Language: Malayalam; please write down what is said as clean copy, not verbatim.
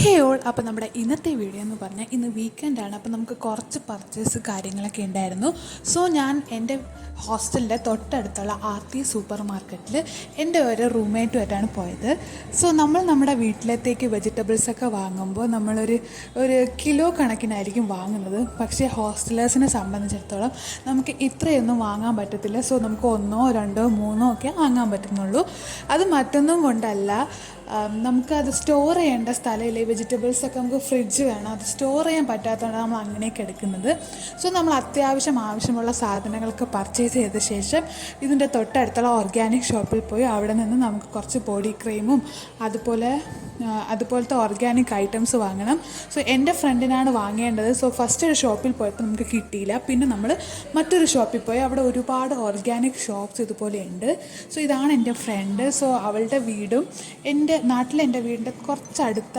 ഹേ ഓൾ, അപ്പോൾ നമ്മുടെ ഇന്നത്തെ വീഡിയോ എന്ന് പറഞ്ഞാൽ ഇന്ന് വീക്കെൻഡാണ്. അപ്പോൾ നമുക്ക് കുറച്ച് പർച്ചേസ് കാര്യങ്ങളൊക്കെ ഉണ്ടായിരുന്നു. സോ ഞാൻ എൻ്റെ ഹോസ്റ്റലിൻ്റെ തൊട്ടടുത്തുള്ള ആർത്തി സൂപ്പർ മാർക്കറ്റിൽ എൻ്റെ ഒരു റൂംമേറ്റുമായിട്ടാണ് പോയത്. സോ നമ്മൾ നമ്മുടെ വീട്ടിലത്തേക്ക് വെജിറ്റബിൾസൊക്കെ വാങ്ങുമ്പോൾ ഒരു കിലോ കണക്കിനായിരിക്കും വാങ്ങുന്നത്. പക്ഷേ ഹോസ്റ്റലേഴ്സിനെ സംബന്ധിച്ചിടത്തോളം നമുക്ക് ഇത്രയൊന്നും വാങ്ങാൻ പറ്റത്തില്ല. സോ നമുക്ക് 1, 2, 3 ഒക്കെ വാങ്ങാൻ പറ്റുന്നുള്ളൂ. അത് മറ്റൊന്നും കൊണ്ടല്ല, നമുക്കത് സ്റ്റോർ ചെയ്യേണ്ട സ്ഥലമില്ല. ഈ വെജിറ്റബിൾസൊക്കെ നമുക്ക് ഫ്രിഡ്ജ് വേണം, അത് സ്റ്റോർ ചെയ്യാൻ പറ്റാത്തതുകൊണ്ട് നമ്മൾ അങ്ങനെയൊക്കെ എടുക്കുന്നത്. സോ നമ്മൾ ആവശ്യമുള്ള സാധനങ്ങളൊക്കെ പർച്ചേസ് ചെയ്ത ശേഷം ഇതിൻ്റെ തൊട്ടടുത്തുള്ള ഓർഗാനിക് ഷോപ്പിൽ പോയി അവിടെ നിന്ന് നമുക്ക് കുറച്ച് ബോഡി ക്രീമും അതുപോലത്തെ ഓർഗാനിക് ഐറ്റംസ് വാങ്ങണം. സോ എൻ്റെ ഫ്രണ്ടിനാണ് വാങ്ങേണ്ടത്. സോ ഫസ്റ്റ് ഒരു ഷോപ്പിൽ പോയപ്പോൾ നമുക്ക് കിട്ടിയില്ല. പിന്നെ നമ്മൾ മറ്റൊരു ഷോപ്പിൽ പോയി, അവിടെ ഒരുപാട് ഓർഗാനിക് ഷോപ്സ് ഇതുപോലെ ഉണ്ട്. സോ ഇതാണ് എൻ്റെ ഫ്രണ്ട്. സോ അവളുടെ വീടും എൻ്റെ വീടിൻ്റെ കുറച്ചടുത്ത